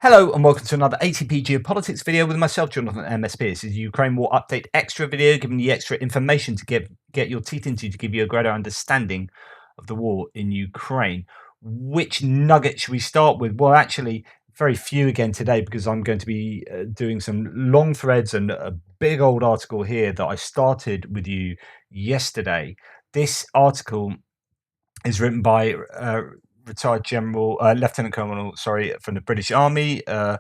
Hello and welcome to another ATP Geopolitics video with myself, Jonathan MSP. This is Ukraine War Update Extra video, giving you extra information to get your teeth into to give you a greater understanding of the war in Ukraine. Which nugget should we start with? Well, actually, very few again today because I'm going to be doing some long threads and a big old article here that I started with you yesterday. This article is written by retired General, Lieutenant Colonel, sorry, from the British Army, uh,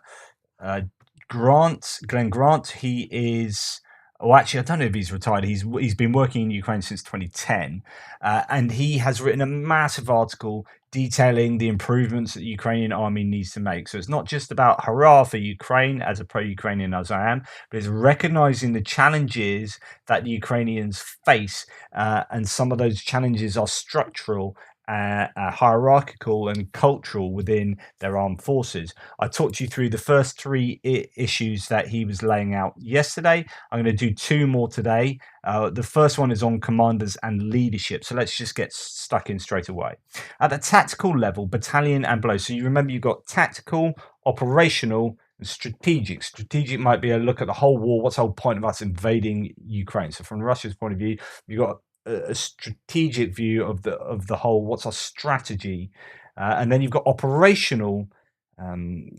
Glenn Grant. He is. Oh, actually, I don't know if he's retired. He's been working in Ukraine since 2010, and he has written a massive article detailing the improvements that the Ukrainian army needs to make. So it's not just about hurrah for Ukraine, as a pro-Ukrainian as I am, but it's recognizing the challenges that the Ukrainians face, and some of those challenges are structural, hierarchical, and cultural within their armed forces. I talked you through the first three issues that he was laying out yesterday. I'm going to do two more today. The first one is on commanders and leadership. So let's just get stuck in straight away. At the tactical level, battalion and below. So you remember you've got tactical, operational, and strategic. Strategic might be a look at the whole war. What's the whole point of us invading Ukraine? So from Russia's point of view, you've got a strategic view of the whole. What's our strategy? And then you've got operational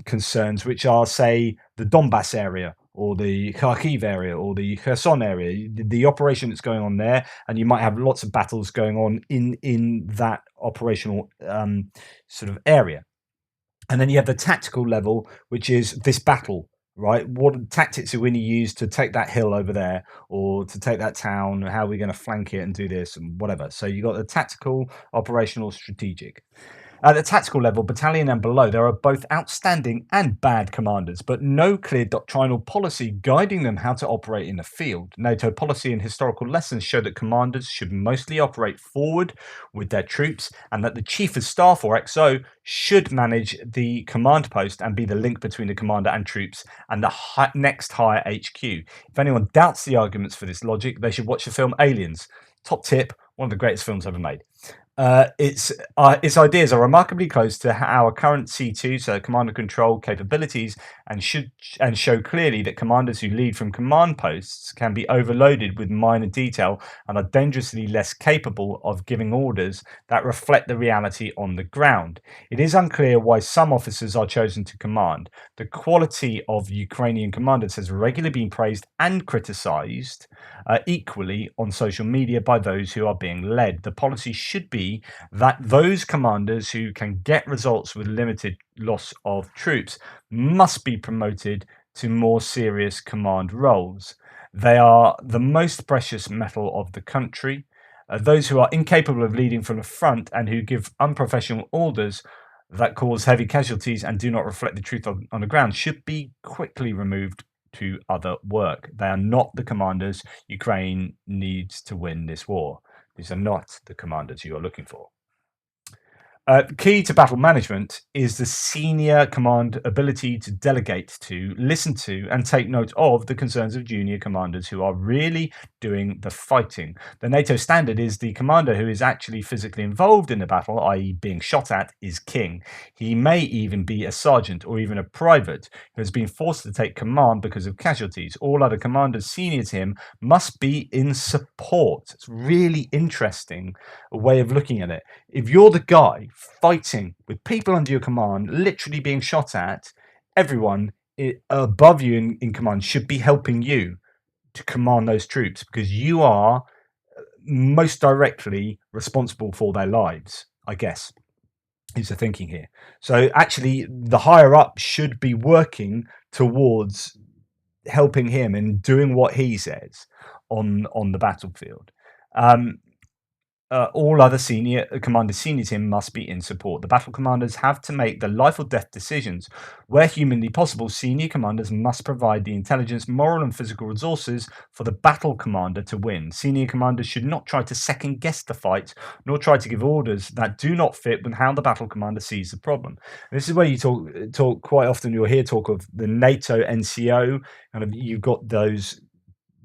concerns, which are, say, the Donbass area or the Kharkiv area or the Kherson area, the operation that's going on there, and you might have lots of battles going on in that operational sort of area. And then you have the tactical level, which is this battle, right? What tactics are we going to use to take that hill over there or to take that town? How are we going to flank it and do this and whatever? So you've got the tactical, operational, strategic. At the tactical level, battalion and below, there are both outstanding and bad commanders, but no clear doctrinal policy guiding them how to operate in the field. NATO policy and historical lessons show that commanders should mostly operate forward with their troops, and that the Chief of Staff, or XO, should manage the command post and be the link between the commander and troops and the next higher HQ. If anyone doubts the arguments for this logic, they should watch the film Aliens. Top tip, one of the greatest films ever made. Its ideas are remarkably close to our current C2, so command and control capabilities, and show clearly that commanders who lead from command posts can be overloaded with minor detail and are dangerously less capable of giving orders that reflect the reality on the ground. It is unclear why some officers are chosen to command. The quality of Ukrainian commanders has regularly been praised and criticized equally on social media by those who are being led. The policy should be that those commanders who can get results with limited loss of troops must be promoted to more serious command roles. They are the most precious metal of the country. Those who are incapable of leading from the front and who give unprofessional orders that cause heavy casualties and do not reflect the truth on the ground should be quickly removed to other work. They are not the commanders Ukraine needs to win this war. These are not the commanders you are looking for. The key to battle management is the senior command ability to delegate to, listen to, and take note of the concerns of junior commanders who are really doing the fighting. The NATO standard is the commander who is actually physically involved in the battle, i.e. being shot at, is king. He may even be a sergeant or even a private who has been forced to take command because of casualties. All other commanders senior to him must be in support. It's really interesting a way of looking at it. If you're the guy fighting with people under your command, literally being shot at, everyone above you in command should be helping you to command those troops because you are most directly responsible for their lives, I guess, is the thinking here. So actually, the higher up should be working towards helping him and doing what he says on the battlefield. All other commanders senior to him must be in support. The battle commanders have to make the life or death decisions. Where humanly possible, senior commanders must provide the intelligence, moral, and physical resources for the battle commander to win. Senior commanders should not try to second guess the fight, nor try to give orders that do not fit with how the battle commander sees the problem. And this is where you talk quite often. You'll hear talk of the NATO NCO, and you've got those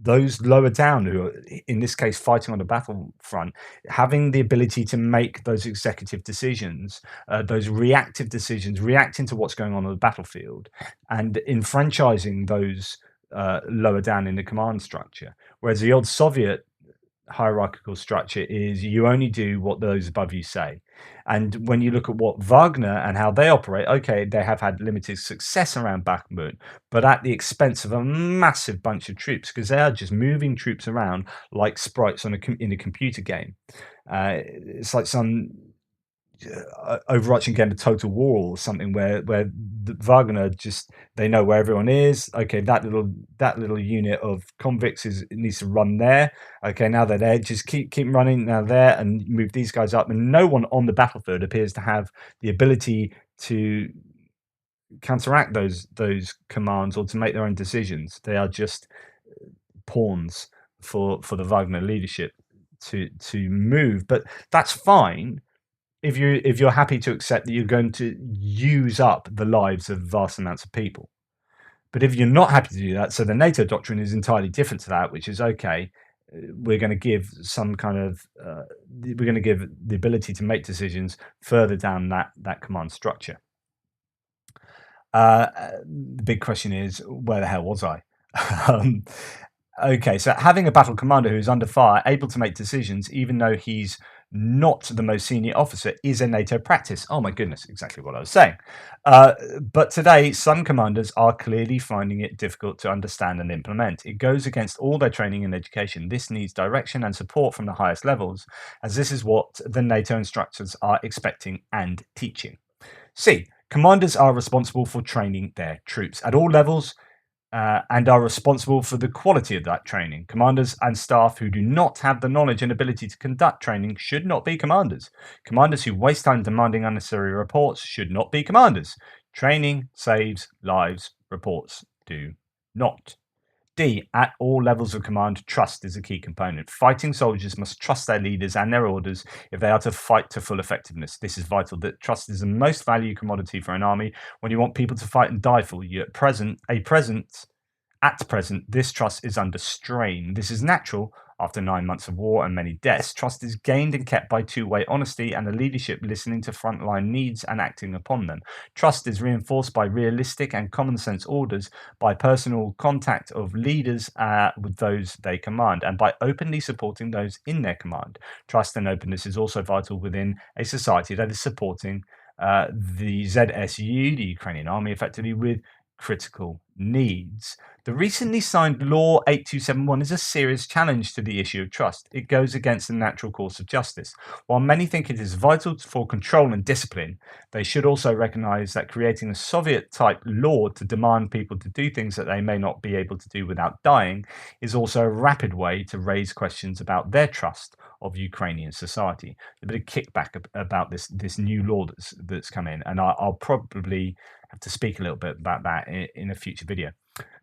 those lower down, who are in this case fighting on the battlefront, having the ability to make those executive decisions, those reactive decisions, reacting to what's going on the battlefield, and enfranchising those lower down in the command structure. Whereas the old Soviet hierarchical structure is you only do what those above you say. And when you look at what Wagner and how they operate, okay, they have had limited success around Bakhmut, but at the expense of a massive bunch of troops, because they are just moving troops around like sprites in a computer game. It's like some overarching game of Total War or something, where the Wagner just, they know where everyone is. Okay, that little unit of convicts it needs to run there. Okay, now they're there, just keep running now there and move these guys up. And no one on the battlefield appears to have the ability to counteract those commands or to make their own decisions. They are just pawns for the Wagner leadership to move. But that's fine if you're happy to accept that you're going to use up the lives of vast amounts of people. But if you're not happy to do that, so the NATO doctrine is entirely different to that, which is okay. We're going to give some kind of we're going to give the ability to make decisions further down that command structure. The big question is, where the hell was I? Okay, so having a battle commander who is under fire, able to make decisions, even though he's not the most senior officer, is a NATO practice. Oh my goodness, exactly what I was saying. But today, some commanders are clearly finding it difficult to understand and implement. It goes against all their training and education. This needs direction and support from the highest levels, as this is what the NATO instructors are expecting and teaching. C. Commanders are responsible for training their troops at all levels, and are responsible for the quality of that training. Commanders and staff who do not have the knowledge and ability to conduct training should not be commanders. Commanders who waste time demanding unnecessary reports should not be commanders. Training saves lives, reports do not. D. At all levels of command, trust is a key component. Fighting soldiers must trust their leaders and their orders if they are to fight to full effectiveness. This is vital. That trust is the most valued commodity for an army. When you want people to fight and die for you at present, this trust is under strain. This is natural. After 9 months of war and many deaths, trust is gained and kept by two-way honesty and the leadership listening to frontline needs and acting upon them. Trust is reinforced by realistic and common sense orders, by personal contact of leaders with those they command, and by openly supporting those in their command. Trust and openness is also vital within a society that is supporting the ZSU, the Ukrainian army, effectively with critical needs. The recently signed Law 8271 is a serious challenge to the issue of trust. It goes against the natural course of justice. While many think it is vital for control and discipline, they should also recognize that creating a Soviet-type law to demand people to do things that they may not be able to do without dying is also a rapid way to raise questions about their trust of Ukrainian society. A bit of kickback about this new law that's come in, and I'll probably have to speak a little bit about that in a future video.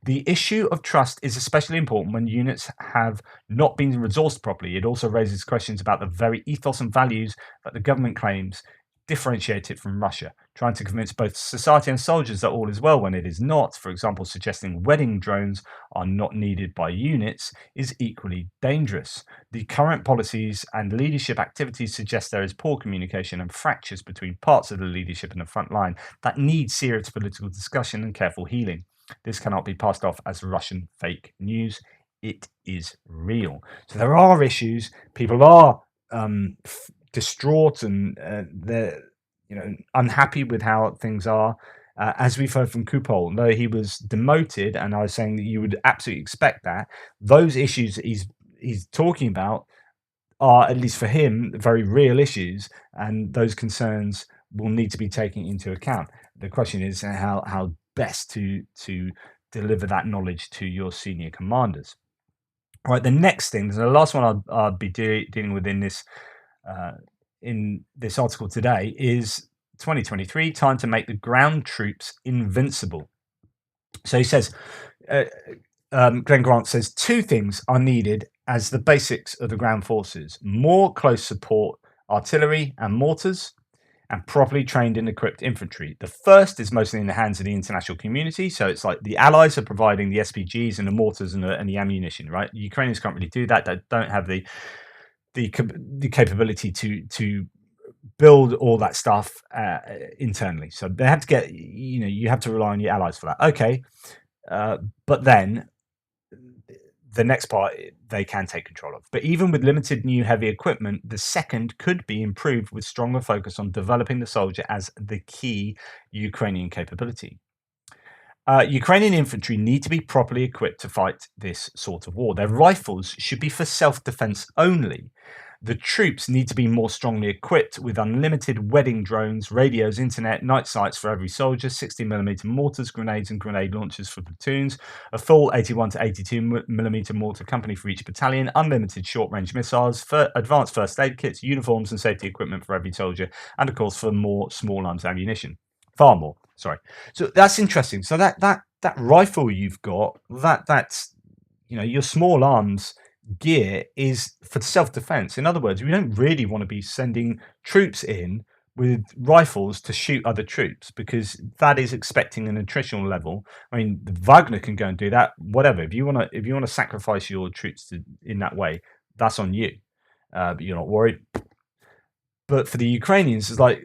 The issue of trust is especially important when units have not been resourced properly. It also raises questions about the very ethos and values that the government claims differentiate it from Russia, trying to convince both society and soldiers that all is well when it is not, for example, suggesting wedding drones are not needed by units, is equally dangerous. The current policies and leadership activities suggest there is poor communication and fractures between parts of the leadership and the front line that need serious political discussion and careful healing. This cannot be passed off as Russian fake news. It is real. So there are issues. People are distraught and they're unhappy with how things are. As we've heard from Kupol, though he was demoted, and I was saying that you would absolutely expect that, those issues that he's talking about are, at least for him, very real issues, and those concerns will need to be taken into account. The question is how best to deliver that knowledge to your senior commanders. All right, the next thing, the last one I'll be dealing with in this article today is 2023, time to make the ground troops invincible. So he says, Glenn Grant says, two things are needed as the basics of the ground forces: more close support artillery and mortars, and properly trained and equipped infantry. The first is mostly in the hands of the international community. So it's like the allies are providing the SPGs and the mortars and the ammunition, right? Ukrainians can't really do that. They don't have the capability to build all that stuff internally. So they have to get, you have to rely on your allies for that. Okay. But then the next part they can take control of. But even with limited new heavy equipment, the second could be improved with stronger focus on developing the soldier as the key Ukrainian capability. Ukrainian infantry need to be properly equipped to fight this sort of war. Their rifles should be for self-defense only. The troops need to be more strongly equipped with unlimited wedding drones, radios, internet, night sights for every soldier, 60mm mortars, grenades and grenade launchers for platoons, a full 81 to 82mm mortar company for each battalion, unlimited short-range missiles, for advanced first aid kits, uniforms and safety equipment for every soldier, and of course for more small arms ammunition. Far more, sorry. So that's interesting. So that rifle you've got, that's your small arms gear is for self-defense. In other words, we don't really want to be sending troops in with rifles to shoot other troops, because that is expecting an attritional level. I mean, Wagner can go and do that, whatever. If you want to sacrifice your troops in that way, that's on you. But you're not worried. But for the Ukrainians, it's like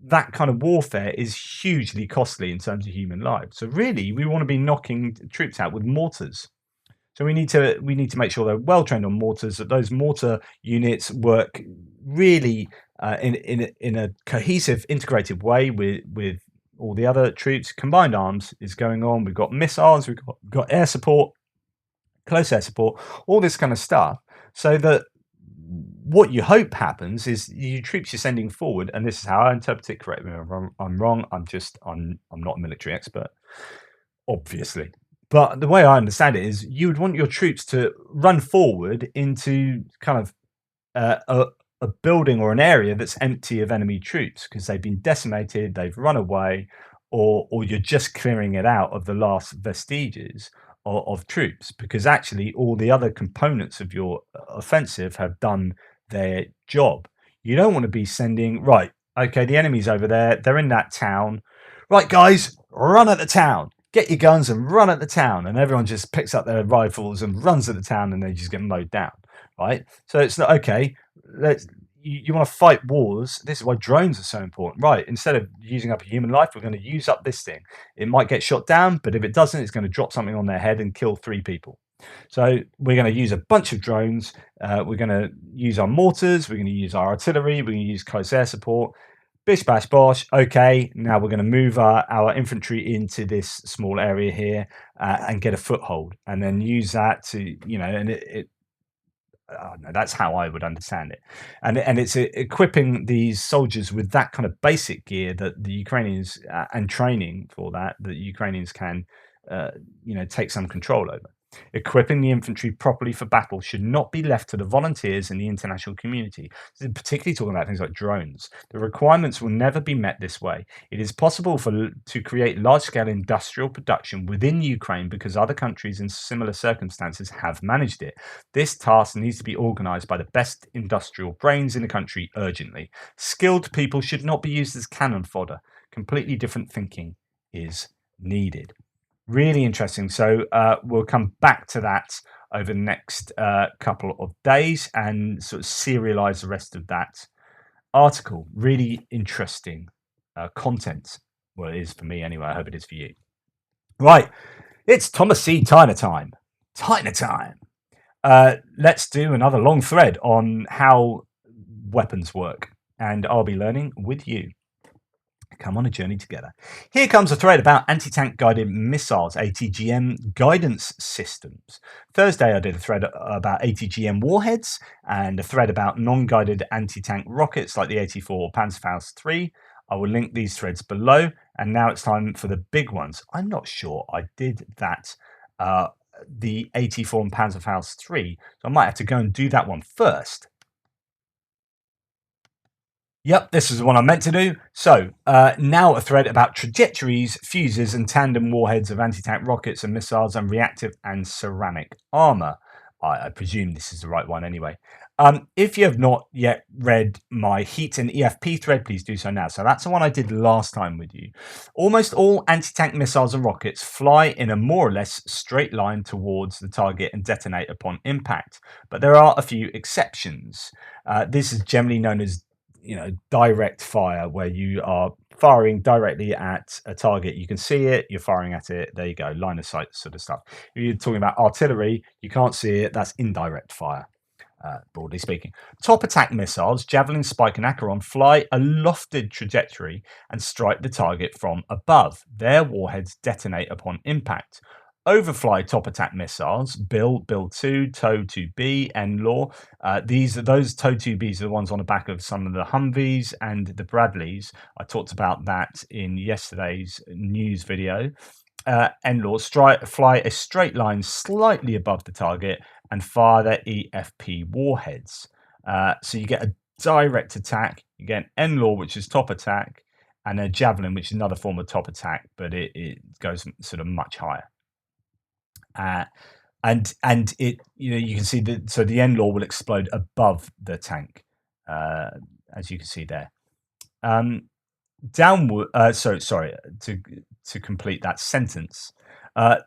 that kind of warfare is hugely costly in terms of human lives. So really, we want to be knocking troops out with mortars. So we need to make sure they're well trained on mortars, that those mortar units work really in a cohesive, integrated way with all the other troops. Combined arms is going on. We've got missiles, we've got air support, close air support, all this kind of stuff. So that what you hope happens is your troops you're sending forward, and this is how I interpret it. Correct me if I'm wrong. I'm not a military expert, obviously. But the way I understand it is you would want your troops to run forward into kind of a building or an area that's empty of enemy troops because they've been decimated, they've run away, or you're just clearing it out of the last vestiges of troops, because actually all the other components of your offensive have done their job. You don't want to be sending, right, okay, the enemy's over there, they're in that town. Right, guys, run at the town. Get your guns and run at the town, and everyone just picks up their rifles and runs at the town, and they just get mowed down, right? So it's not okay. You want to fight wars. This is why drones are so important, right? Instead of using up a human life, we're going to use up this thing. It might get shot down, but if it doesn't, it's going to drop something on their head and kill 3 people. So we're going to use a bunch of drones. We're going to use our mortars. We're going to use our artillery. We're going to use close air support. Bish bash bosh. Okay, now we're going to move our infantry into this small area here and get a foothold, and then use that to, and that's how I would understand it. And it's equipping these soldiers with that kind of basic gear that the Ukrainians and training for that the Ukrainians can, take some control over. Equipping the infantry properly for battle should not be left to the volunteers and the international community. Particularly talking about things like drones. The requirements will never be met this way. It is possible to create large-scale industrial production within Ukraine because other countries in similar circumstances have managed it. This task needs to be organized by the best industrial brains in the country urgently. Skilled people should not be used as cannon fodder. Completely different thinking is needed. Really interesting. So we'll come back to that over the next couple of days and sort of serialize the rest of that article. Really interesting content. Well, it is for me anyway. I hope it is for you. Right. It's Thomas C. Tyner time. Tyner time. Let's do another long thread on how weapons work. And I'll be learning with you. Come on a journey together. Here comes a thread about anti-tank guided missiles, ATGM guidance systems. Thursday I did a thread about ATGM warheads and a thread about non-guided anti-tank rockets like the 84 Panzerfaust 3. I will link these threads below, and now it's time for the big ones. I'm not sure I did that, the 84 and Panzerfaust 3, so I might have to go and do that one first. Yep, this is the one I meant to do. So now a thread about trajectories, fuses and tandem warheads of anti-tank rockets and missiles and reactive and ceramic armor. I presume this is the right one anyway. If you have not yet read my Heat and EFP thread, please do so now. So that's the one I did last time with you. Almost all anti-tank missiles and rockets fly in a more or less straight line towards the target and detonate upon impact. But there are a few exceptions. This is generally known as direct fire, where you are firing directly at a target. You can see it, you're firing at it. There you go, line of sight sort of stuff. If you're talking about artillery, you can't see it. That's indirect fire. Broadly speaking. Top attack missiles, Javelin, Spike, and Acheron fly a lofted trajectory and strike the target from above. Their warheads detonate upon impact. Overfly top attack missiles, Bill 2, TOW 2B, NLAW. Those TOW 2Bs are the ones on the back of some of the Humvees and the Bradleys. I talked about that in yesterday's news video. NLAW fly a straight line slightly above the target and fire their EFP warheads. So you get a direct attack, you get an NLAW, which is top attack, and a Javelin, which is another form of top attack, but it goes sort of much higher. And it you can see that, so the NLAW will explode above the tank, as you can see there. Downward, sorry, to complete that sentence.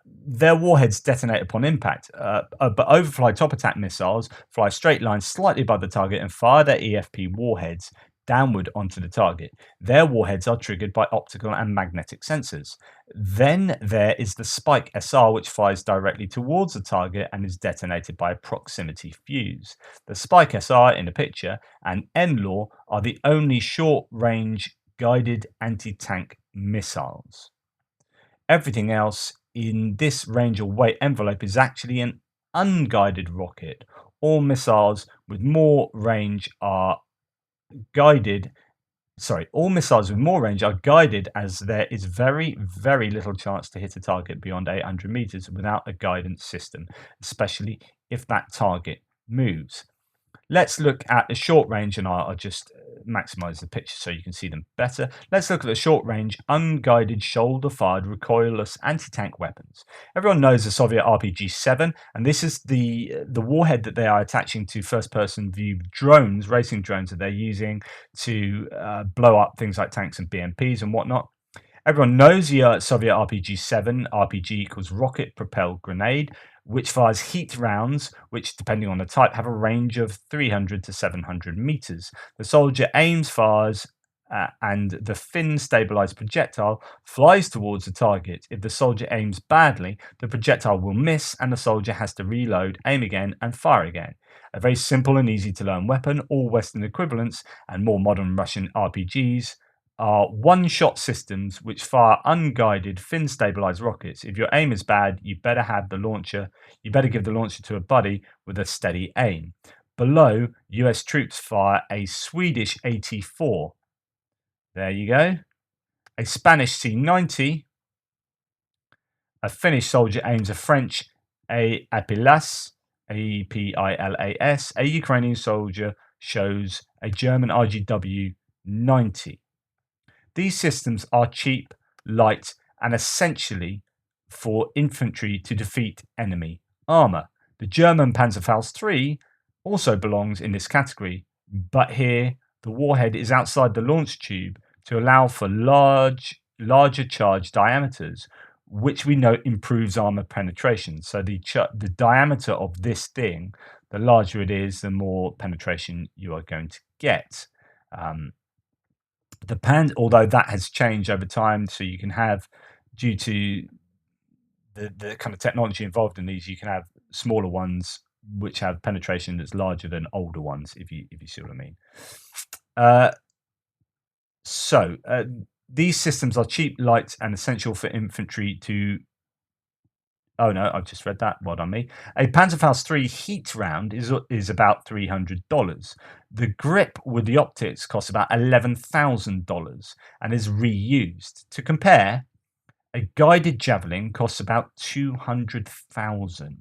Their warheads detonate upon impact, but overfly top attack missiles fly a straight line slightly above the target and fire their EFP warheads downward onto the target. Their warheads are triggered by optical and magnetic sensors. Then there is the Spike SR, which flies directly towards the target and is detonated by a proximity fuse. The Spike SR in the picture and NLAW are the only short-range guided anti-tank missiles. Everything else in this range or weight envelope is actually an unguided rocket. All missiles with more range are guided. All missiles with more range are guided, as there is very, very little chance to hit a target beyond 800 meters without a guidance system, especially if that target moves. Let's look at the short range, and I'll just maximize the picture so you can see them better. Let's look at the short range, unguided, shoulder fired, recoilless anti tank weapons. Everyone knows the Soviet RPG-7, and this is the warhead that they are attaching to first person view drones, racing drones that they're using to blow up things like tanks and BMPs and whatnot. Everyone knows the Soviet RPG-7. RPG equals rocket propelled grenade, which fires heat rounds, which, depending on the type, have a range of 300 to 700 meters. The soldier aims, fires, and the fin stabilized projectile flies towards the target. If the soldier aims badly, the projectile will miss, and the soldier has to reload, aim again, and fire again. A very simple and easy to learn weapon. All Western equivalents and more modern Russian RPGs are one-shot systems which fire unguided, fin-stabilized rockets. If your aim is bad, you better give the launcher to a buddy with a steady aim. Below, US troops fire a Swedish AT-4. There you go. A Spanish C-90. A Finnish soldier aims a French Apilas, A-P-I-L-A-S. A Ukrainian soldier shows a German RGW-90. These systems are cheap, light, and essentially for infantry to defeat enemy armor. The German Panzerfaust 3 also belongs in this category, but here the warhead is outside the launch tube to allow for larger charge diameters, which we know improves armor penetration. So the diameter of this thing, the larger it is, the more penetration you are going to get. Although that has changed over time, so you can have, due to the kind of technology involved in these, you can have smaller ones which have penetration that's larger than older ones, if you see what I mean. These systems are cheap, light, and essential for infantry to. Oh no, I've just read that. Well done me. A Panzerfaust 3 heat round is about $300. The grip with the optics costs about $11,000 and is reused. To compare, a guided javelin costs about $200,000.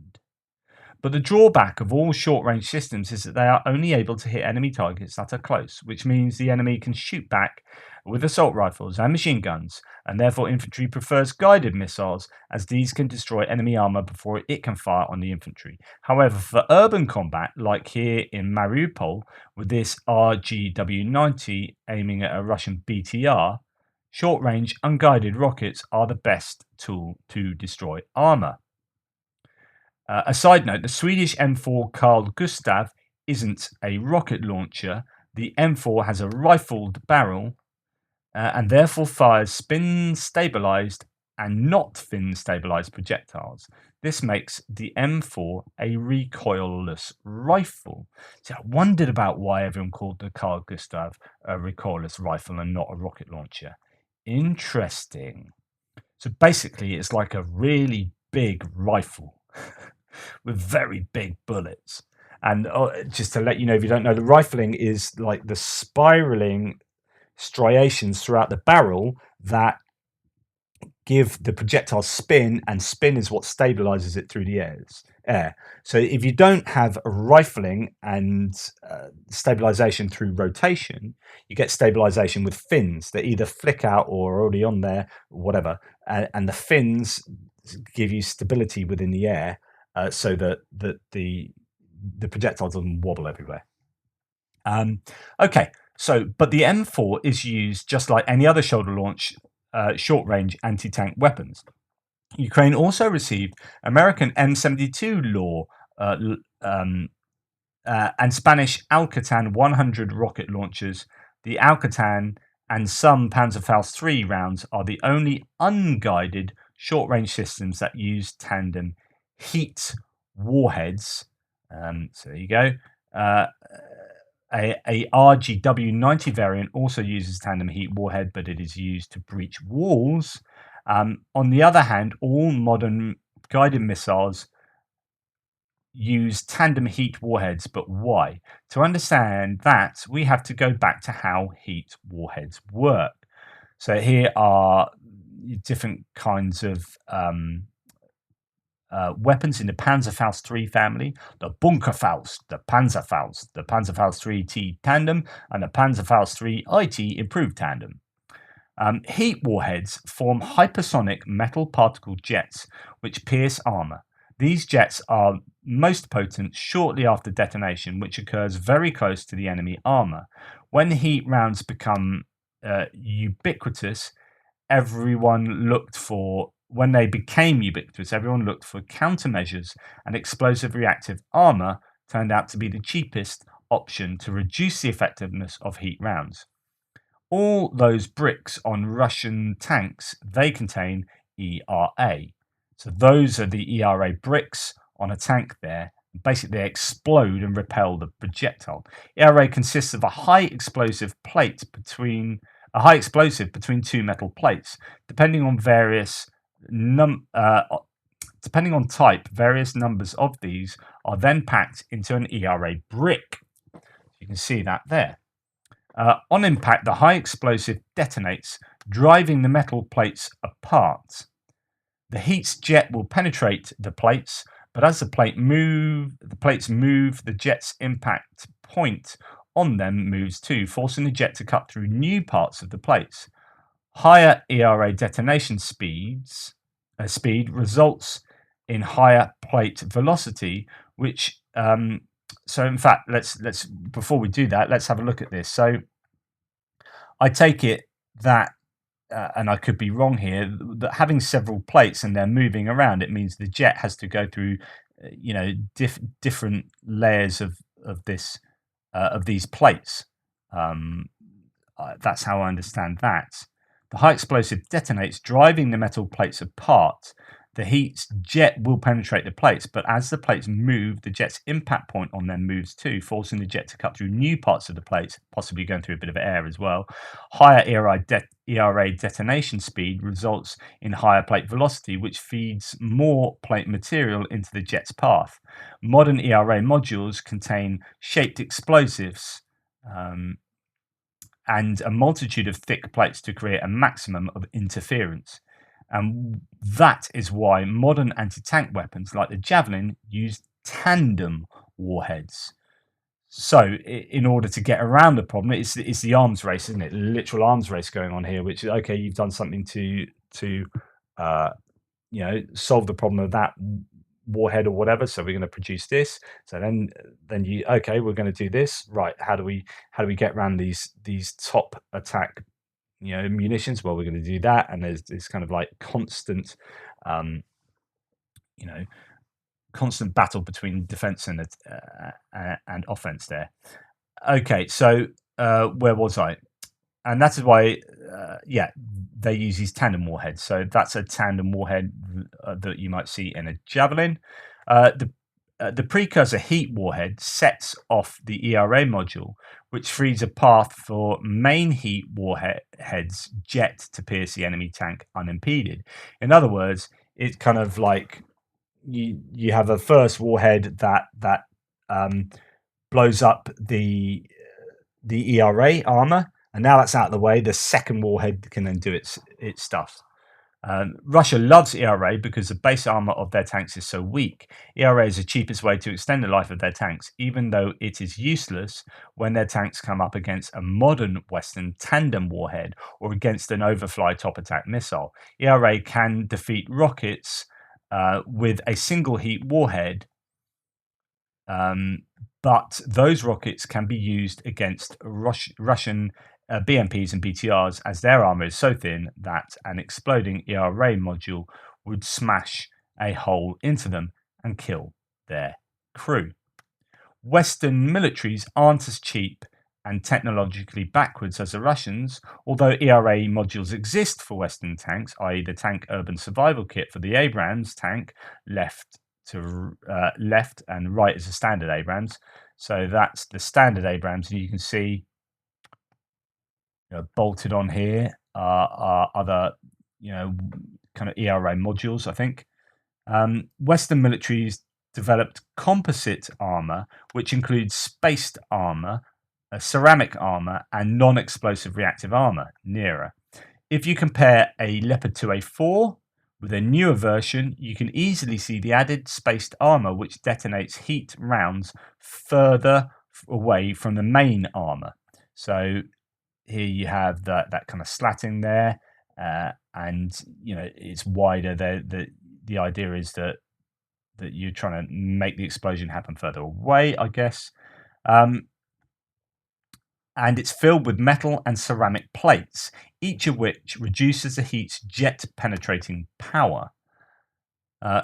But the drawback of all short-range systems is that they are only able to hit enemy targets that are close, which means the enemy can shoot back with assault rifles and machine guns, and therefore infantry prefers guided missiles as these can destroy enemy armor before it can fire on the infantry. However, for urban combat, like here in Mariupol, with this RGW-90 aiming at a Russian BTR, short-range unguided rockets are the best tool to destroy armor. A side note, the Swedish M4 Carl Gustaf isn't a rocket launcher. The M4 has a rifled barrel and therefore fires spin stabilized and not fin stabilized projectiles. This makes the M4 a recoilless rifle. So I wondered about why everyone called the Carl Gustaf a recoilless rifle and not a rocket launcher. Interesting. So basically, it's like a really big rifle with very big bullets. And just to let you know, if you don't know, the rifling is like the spiraling striations throughout the barrel that give the projectile spin, and spin is what stabilizes it through the air. So if you don't have a rifling and stabilization through rotation, you get stabilization with fins that either flick out or are already on there, or whatever, and the fins give you stability within the air, so that the projectile doesn't wobble everywhere. Okay, so but the M4 is used just like any other shoulder launch short-range anti-tank weapons. Ukraine also received American M72 law and Spanish Alcatan 100 rocket launchers. The Alcatan and some Panzerfaust III rounds are the only unguided short-range systems that use tandem heat warheads. So there you go. A RGW-90 variant also uses tandem heat warhead, but it is used to breach walls. On the other hand, all modern guided missiles use tandem heat warheads, but why? To understand that, we have to go back to how heat warheads work. So here are different kinds of weapons in the Panzerfaust III family: the Bunkerfaust, the Panzerfaust III T tandem, and the Panzerfaust III IT improved tandem. Heat warheads form hypersonic metal particle jets which pierce armor. These jets are most potent shortly after detonation, which occurs very close to the enemy armor. When heat rounds become ubiquitous, when they became ubiquitous, everyone looked for countermeasures, and explosive reactive armor turned out to be the cheapest option to reduce the effectiveness of heat rounds. All those bricks on Russian tanks, they contain ERA. So those are the ERA bricks on a tank there. Basically, they explode and repel the projectile. ERA consists of a high explosive between two metal plates. Depending on type, various numbers of these are then packed into an ERA brick. You can see that there. On impact, the high explosive detonates, driving the metal plates apart. The heat's jet will penetrate the plates, but as the plates move, the jet's impact point on them moves too, forcing the jet to cut through new parts of the plates. Higher ERA detonation speed results in higher plate velocity, which so in fact, let's before we do that, let's have a look at this. So I take it that, and I could be wrong here, that having several plates and they're moving around, it means the jet has to go through, different layers of these plates. That's how I understand that. The high explosive detonates, driving the metal plates apart. The heat's jet will penetrate the plates, but as the plates move, the jet's impact point on them moves too, forcing the jet to cut through new parts of the plates, possibly going through a bit of air as well. Higher ERA detonation speed results in higher plate velocity, which feeds more plate material into the jet's path. Modern ERA modules contain shaped explosives and a multitude of thick plates to create a maximum of interference. And that is why modern anti-tank weapons like the Javelin use tandem warheads. So, in order to get around the problem, it's the arms race, isn't it? Literal arms race going on here, which is okay. You've done something to uh, solve the problem of that warhead or whatever. So we're going to produce this. So then you okay, we're going to do this. Right? How do we get around these top attack munitions? Well, we're going to do that, and there's kind of like um, you know constant battle between defense and offense there. Okay, so where was I? And that is why, they use these tandem warheads. So that's a tandem warhead that you might see in a javelin. The precursor heat warhead sets off the ERA module, which frees a path for main heat warheads jet to pierce the enemy tank unimpeded. In other words, it's kind of like you have a first warhead that blows up the ERA armor, and now that's out of the way. The second warhead can then do its stuff. Russia loves ERA because the base armor of their tanks is so weak. ERA is the cheapest way to extend the life of their tanks, even though it is useless when their tanks come up against a modern Western tandem warhead or against an overfly top attack missile. ERA can defeat rockets with a single heat warhead, but those rockets can be used against Russian BMPs and BTRs, as their armor is so thin that an exploding ERA module would smash a hole into them and kill their crew. Western militaries aren't as cheap and technologically backwards as the Russians, although ERA modules exist for Western tanks, i.e. the Tank Urban Survival Kit for the Abrams tank, left and right is the standard Abrams. So that's the standard Abrams, and you can see bolted on here are other kind of ERA modules, I think. Western militaries developed composite armor, which includes spaced armor, ceramic armor, and non-explosive reactive armor, NERA. If you compare a Leopard 2A4 with a newer version, you can easily see the added spaced armor, which detonates heat rounds further away from the main armor. So here you have that kind of slatting there, and it's wider. The idea is that you're trying to make the explosion happen further away, I guess. And it's filled with metal and ceramic plates, each of which reduces the heat's jet penetrating power.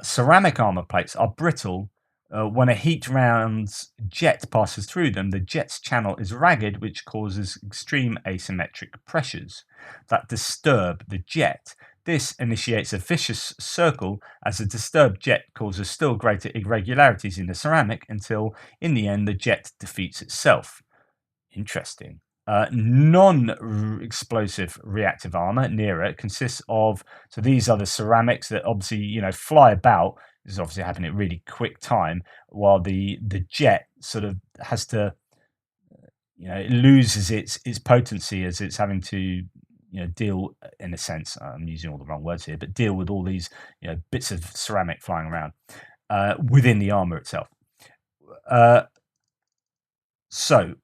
Ceramic armor plates are brittle. When a heat round's jet passes through them, the jet's channel is ragged, which causes extreme asymmetric pressures that disturb the jet. This initiates a vicious circle as the disturbed jet causes still greater irregularities in the ceramic until, in the end, the jet defeats itself. Interesting. Non-explosive reactive armor, NERA, consists of, so these are the ceramics that obviously, fly about. This is obviously happening at really quick time, while the jet sort of has to, it loses its potency as it's having to, deal, in a sense, I'm using all the wrong words here, but deal with all these, bits of ceramic flying around within the armor itself. So,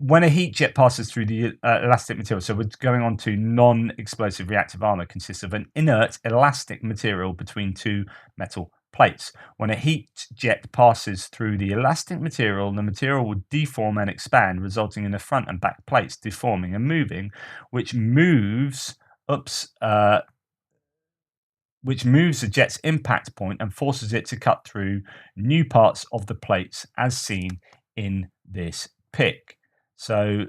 when a heat jet passes through the elastic material, so we're going on to non-explosive reactive armor, consists of an inert elastic material between two metal plates. When a heat jet passes through the elastic material, the material will deform and expand, resulting in the front and back plates deforming and moving, which moves the jet's impact point and forces it to cut through new parts of the plates, as seen in this pic. So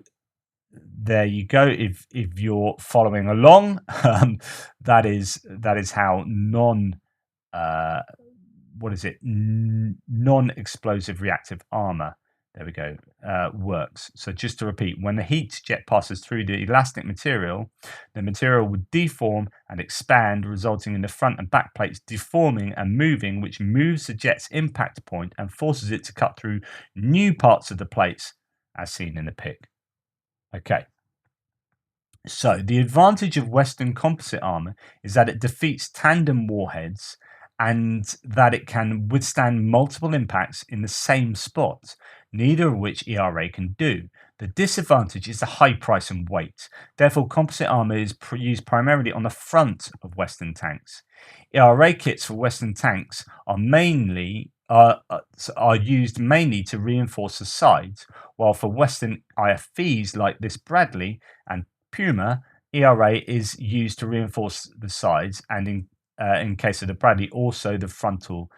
there you go. If you're following along, that is how non-explosive reactive armor, there we go, works. So just to repeat, when the heat jet passes through the elastic material, the material would deform and expand, resulting in the front and back plates deforming and moving, which moves the jet's impact point and forces it to cut through new parts of the plates, as seen in the pic. Okay. So the advantage of Western composite armor is that it defeats tandem warheads and that it can withstand multiple impacts in the same spot. neither of which ERA can do. The disadvantage is the high price and weight. Therefore, composite armour is used primarily on the front of Western tanks. ERA kits for Western tanks are used mainly to reinforce the sides, while for Western IFVs like this Bradley and Puma, ERA is used to reinforce the sides, and in case of the Bradley, also the frontal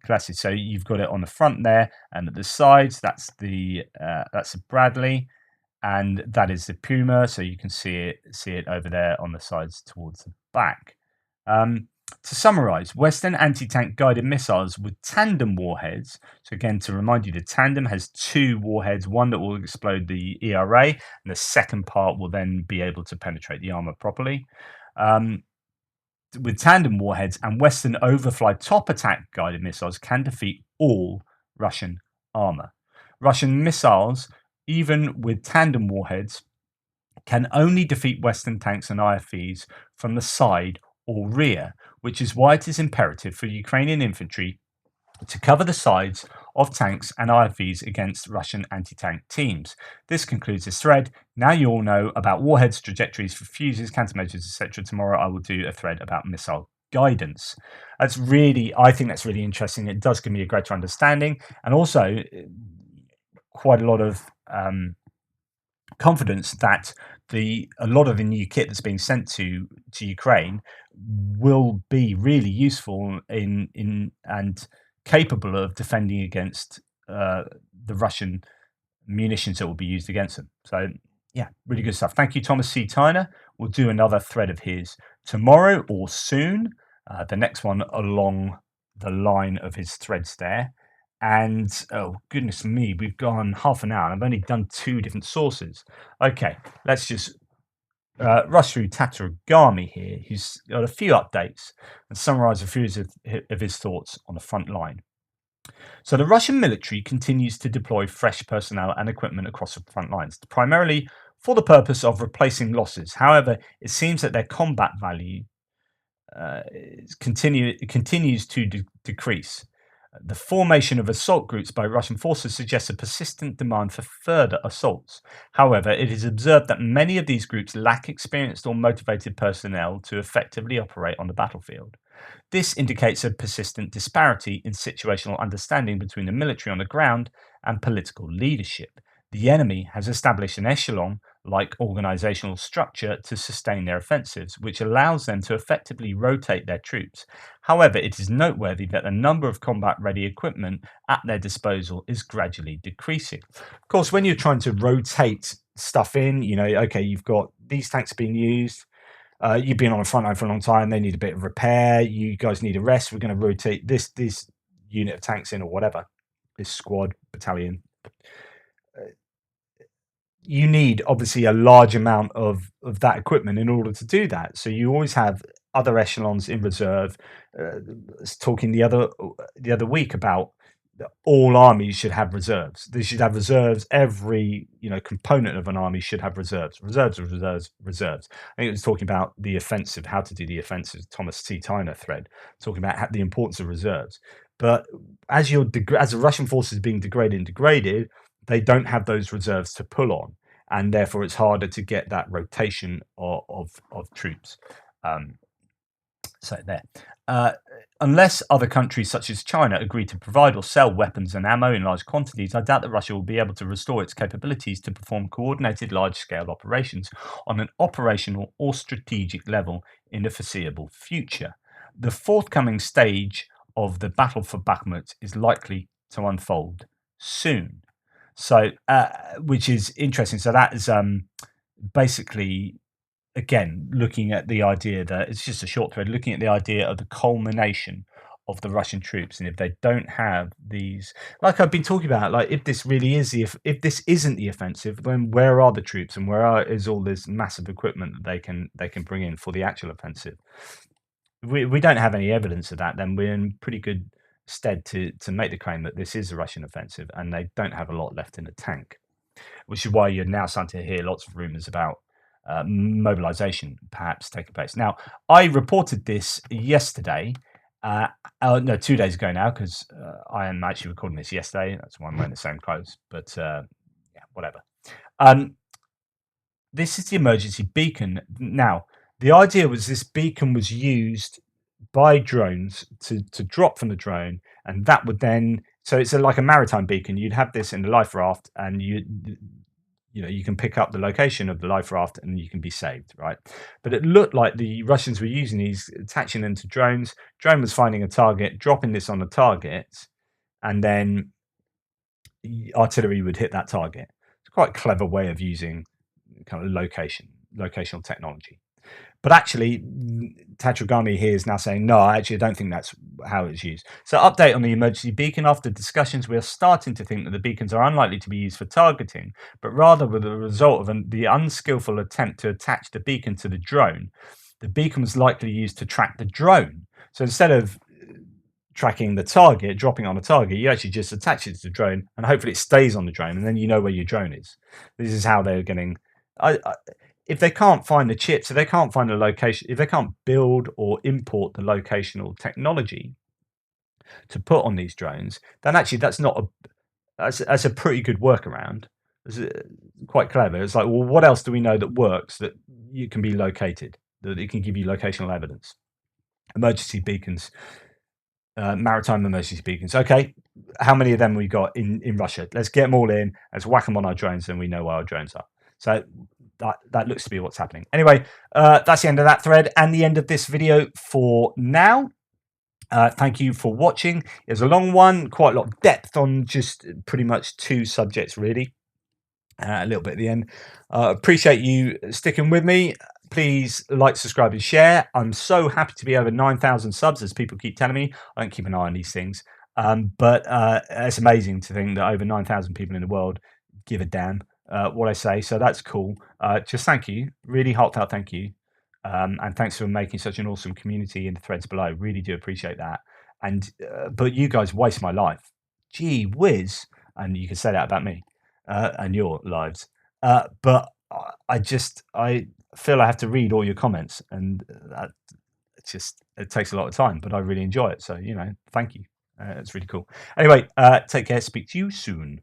glasses. So you've got it on the front there, and at the sides, that's the Bradley, and that is the Puma. So you can see it over there on the sides towards the back. To summarize, Western anti-tank guided missiles with tandem warheads. So again, to remind you, the tandem has 2 warheads, one that will explode the ERA, and the second part will then be able to penetrate the armor properly. With tandem warheads and Western overfly top attack guided missiles can defeat all Russian armor. Russian missiles, even with tandem warheads, can only defeat Western tanks and IFVs from the side or rear, which is why it is imperative for Ukrainian infantry to cover the sides of tanks and IFVs against Russian anti-tank teams. This concludes this thread. Now you all know about warheads, trajectories for fuses, countermeasures, etc. Tomorrow I will do a thread about missile guidance. I think that's really interesting. It does give me a greater understanding, and also quite a lot of confidence that a lot of the new kit that's being sent to Ukraine will be really useful in and capable of defending against the Russian munitions that will be used against them. So yeah, really good stuff. Thank you, Thomas C. Tyner. We'll do another thread of his tomorrow or soon. The next one along the line of his threads there. And oh goodness me, we've gone half an hour and I've only done 2 different sources. Okay, let's just rush through Tatarigami here, who's got a few updates and summarize a few of his thoughts on the front line. So the Russian military continues to deploy fresh personnel and equipment across the front lines, primarily for the purpose of replacing losses. However, it seems that their combat value continues to decrease. The formation of assault groups by Russian forces suggests a persistent demand for further assaults. However, it is observed that many of these groups lack experienced or motivated personnel to effectively operate on the battlefield. This indicates a persistent disparity in situational understanding between the military on the ground and political leadership. The enemy has established an echelon-like organizational structure to sustain their offensives, which allows them to effectively rotate their troops. However, it is noteworthy that the number of combat-ready equipment at their disposal is gradually decreasing. Of course, when you're trying to rotate stuff in, okay, you've got these tanks being used. You've been on the front line for a long time. They need a bit of repair. You guys need a rest. We're going to rotate this unit of tanks in, or whatever, this squad, battalion. You need obviously a large amount of that equipment in order to do that. So you always have other echelons in reserve. Talking the other week about all armies should have reserves. They should have reserves. Every component of an army should have reserves. Reserves. I think it was talking about the offensive, how to do the offensive. Thomas T. Tyner thread talking about the importance of reserves. But as the Russian forces being degraded, they don't have those reserves to pull on, and therefore it's harder to get that rotation of troops. So there. Unless other countries such as China agree to provide or sell weapons and ammo in large quantities, I doubt that Russia will be able to restore its capabilities to perform coordinated large-scale operations on an operational or strategic level in the foreseeable future. The forthcoming stage of the battle for Bakhmut is likely to unfold soon. So, which is interesting. So that is basically, again, looking at the idea that it's just a short thread, looking at the idea of the culmination of the Russian troops, and if they don't have these, like I've been talking about, like if this really is if this isn't the offensive, then where are the troops and is all this massive equipment that they can bring in for the actual offensive? We don't have any evidence of that. Then we're in pretty good stead to make the claim that this is a Russian offensive, and they don't have a lot left in the tank, which is why you're now starting to hear lots of rumors about mobilization perhaps taking place. Now, I reported this yesterday, Oh no, 2 days ago now, because I am actually recording this yesterday. That's why I'm wearing the same clothes. But yeah, whatever. Um, this is the emergency beacon. Now, the idea was this beacon was used by drones to drop from the drone, and that would then. So it's like a maritime beacon. You'd have this in the life raft, and you can pick up the location of the life raft and you can be saved, right? But it looked like the Russians were using these, attaching them to drones. Drone was finding a target, dropping this on the target, and then artillery would hit that target. It's quite a clever way of using kind of locational technology. But actually, Tatragani here is now saying, no, actually, I don't think that's how it's used. So, update on the emergency beacon. After discussions, we are starting to think that the beacons are unlikely to be used for targeting, but rather were the result of the unskillful attempt to attach the beacon to the drone. The beacon was likely used to track the drone. So, instead of tracking the target, dropping on a target, you actually just attach it to the drone, and hopefully it stays on the drone, and then you know where your drone is. This is how they're getting. If they can't find the chips, if they can't find the location, if they can't build or import the locational technology to put on these drones, then actually that's a pretty good workaround. It's quite clever. It's like, well, what else do we know that works that you can be located, that it can give you locational evidence? Emergency beacons, maritime emergency beacons. Okay, how many of them we got in Russia? Let's get them all in. Let's whack them on our drones, and we know where our drones are. So that looks to be what's happening. Anyway, that's the end of that thread and the end of this video for now. Thank you for watching. It was a long one, quite a lot of depth on just pretty much two subjects, really. A little bit at the end. Appreciate you sticking with me. Please like, subscribe, and share. I'm so happy to be over 9,000 subs, as people keep telling me. I don't keep an eye on these things. But it's amazing to think that over 9,000 people in the world give a damn what I say. So that's cool. Just thank you. Really heartfelt thank you. And thanks for making such an awesome community in the threads below. Really do appreciate that. And but you guys waste my life. Gee whiz. And you can say that about me and your lives. But I feel I have to read all your comments, and it takes a lot of time, but I really enjoy it. So thank you. It's really cool. Anyway, take care. Speak to you soon.